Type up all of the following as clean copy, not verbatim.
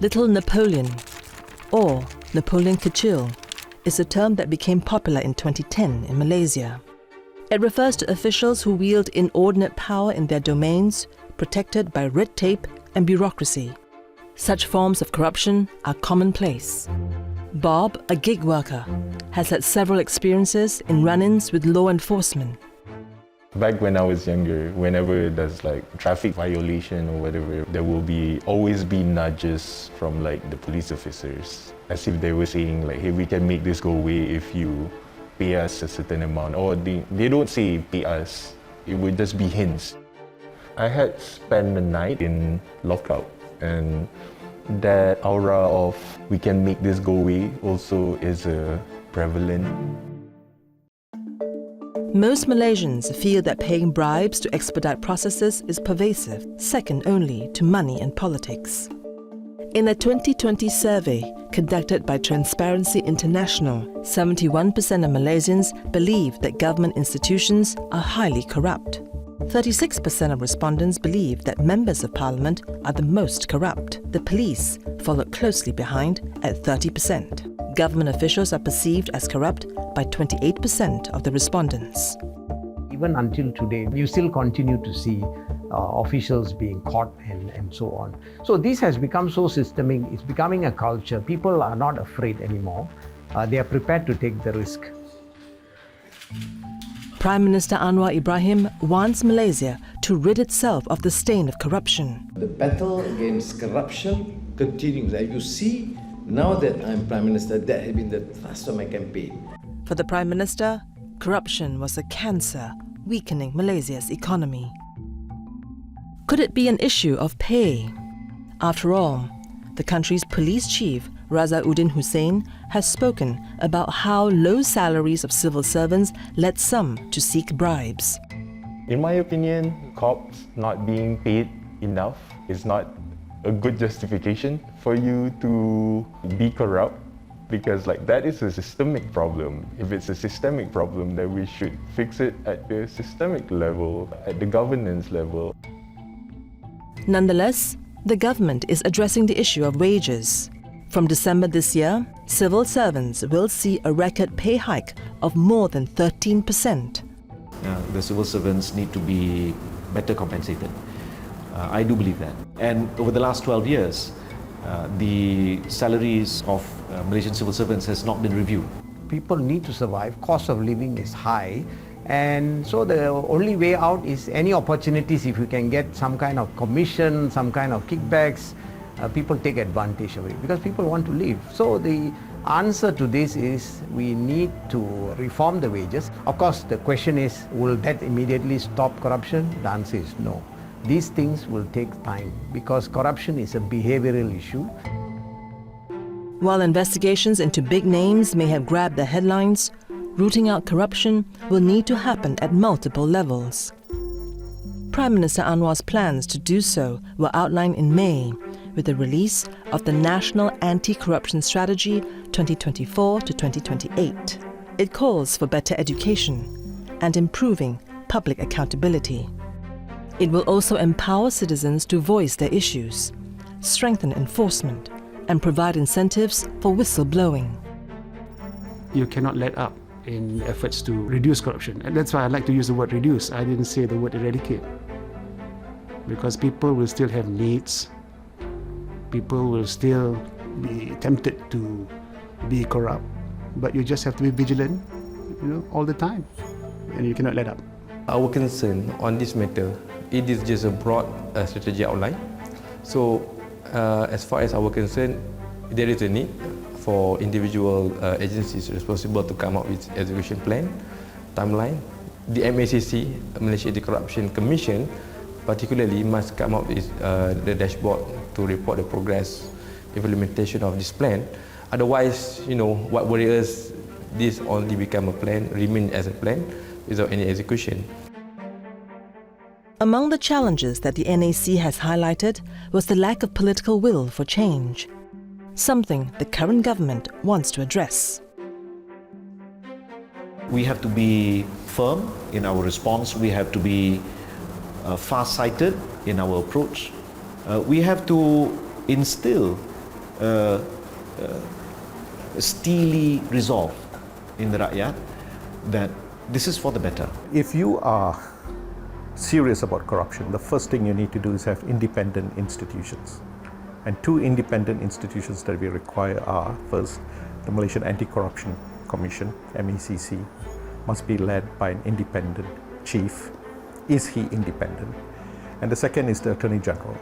Little Napoleon, or Napoleon Kecil, is a term that became popular in 2010 in Malaysia. It refers to officials who wield inordinate power in their domains, protected by red tape and bureaucracy. Such forms of corruption are commonplace. Bob, a gig worker, has had several experiences in run-ins with law enforcement. Back when I was younger, whenever there's like traffic violation or whatever, there will always be nudges from like the police officers, as if they were saying like, hey, we can make this go away if you pay us a certain amount. Or they don't say pay us, it would just be hints. I had spent the night in lockout, and that aura of we can make this go away also is prevalent. Most Malaysians feel that paying bribes to expedite processes is pervasive, second only to money and politics. In a 2020 survey conducted by Transparency International, 71% of Malaysians believe that government institutions are highly corrupt. 36% of respondents believe that members of parliament are the most corrupt. The police followed closely behind at 30%. Government officials are perceived as corrupt by 28% of the respondents. Even until today, you still continue to see officials being caught and so on. So this has become so systemic, it's becoming a culture. People are not afraid anymore. They are prepared to take the risk. Prime Minister Anwar Ibrahim wants Malaysia to rid itself of the stain of corruption. The battle against corruption continues. As you see, now that I'm Prime Minister, that has been the thrust of my campaign. For the Prime Minister, corruption was a cancer, weakening Malaysia's economy. Could it be an issue of pay? After all, the country's police chief, Razauddin Hussein, has spoken about how low salaries of civil servants led some to seek bribes. In my opinion, cops not being paid enough is not a good justification for you to be corrupt, because like that is a systemic problem. If it's a systemic problem, then we should fix it at the systemic level, at the governance level. Nonetheless, the government is addressing the issue of wages. From December this year, civil servants will see a record pay hike of more than 13%. The civil servants need to be better compensated. I do believe that. And over the last 12 years, the salaries of Malaysian civil servants has not been reviewed. People need to survive, cost of living is high, and so the only way out is any opportunities. If you can get some kind of commission, some kind of kickbacks, people take advantage of it because people want to live. So the answer to this is we need to reform the wages. Of course, the question is, will that immediately stop corruption? The answer is no. These things will take time because corruption is a behavioral issue. While investigations into big names may have grabbed the headlines, rooting out corruption will need to happen at multiple levels. Prime Minister Anwar's plans to do so were outlined in May with the release of the National Anti-Corruption Strategy 2024 to 2028. It calls for better education and improving public accountability. It will also empower citizens to voice their issues, strengthen enforcement, and provide incentives for whistleblowing. You cannot let up in efforts to reduce corruption. And that's why I like to use the word reduce. I didn't say the word eradicate. Because people will still have needs. People will still be tempted to be corrupt. But you just have to be vigilant, all the time. And you cannot let up. Our concern on this matter, it is just a broad strategy outline. So as far as our concern, there is a need for individual agencies responsible to come up with execution plan, timeline. The MACC, Malaysia Anti-Corruption Commission, particularly must come up with the dashboard to report the progress implementation of this plan. Otherwise, what worries us, this only become a plan, remain as a plan without any execution. Among the challenges that the NAC has highlighted was the lack of political will for change, something the current government wants to address. We have to be firm in our response. We have to be far-sighted in our approach. We have to instill steely resolve in the rakyat that this is for the better. If you are serious about corruption, the first thing you need to do is have independent institutions. And two independent institutions that we require are, first, the Malaysian Anti-Corruption Commission, MACC, must be led by an independent chief. Is he independent? And the second is the Attorney General.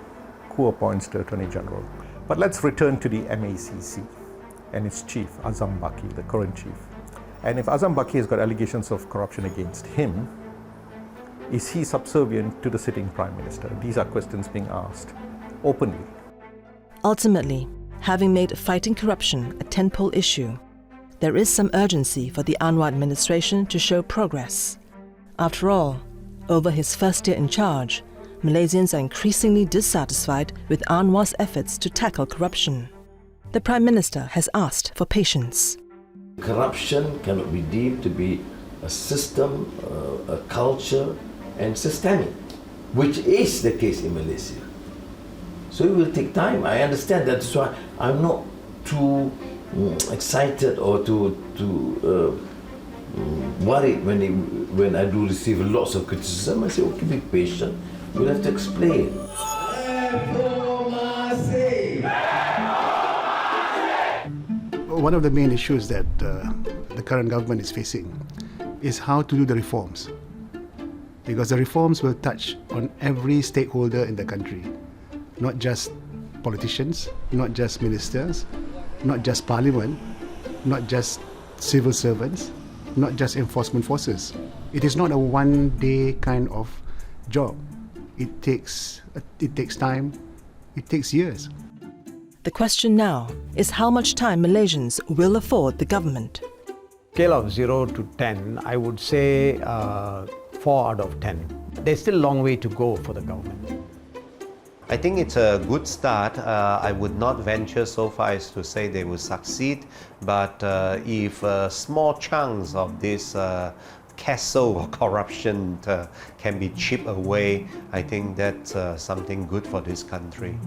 Who appoints the Attorney General? But let's return to the MACC and its chief, Azam Baki, the current chief. And if Azam Baki has got allegations of corruption against him, is he subservient to the sitting Prime Minister? These are questions being asked openly. Ultimately, having made fighting corruption a tentpole issue, there is some urgency for the Anwar administration to show progress. After all, over his first year in charge, Malaysians are increasingly dissatisfied with Anwar's efforts to tackle corruption. The Prime Minister has asked for patience. Corruption cannot be deemed to be a system, a culture, and systemic, which is the case in Malaysia. So it will take time. I understand. That's why I'm not too excited or too worried when I do receive lots of criticism. I say, okay, be patient. We'll have to explain. One of the main issues that the current government is facing is how to do the reforms. Because the reforms will touch on every stakeholder in the country, not just politicians, not just ministers, not just parliament, not just civil servants, not just enforcement forces. It is not a one-day kind of job. It takes time, it takes years. The question now is how much time Malaysians will afford the government. Scale of 0 to 10, I would say 4 out of 10. There's still a long way to go for the government. I think it's a good start. I would not venture so far as to say they will succeed, but if small chunks of this castle of corruption can be chipped away, I think that's something good for this country.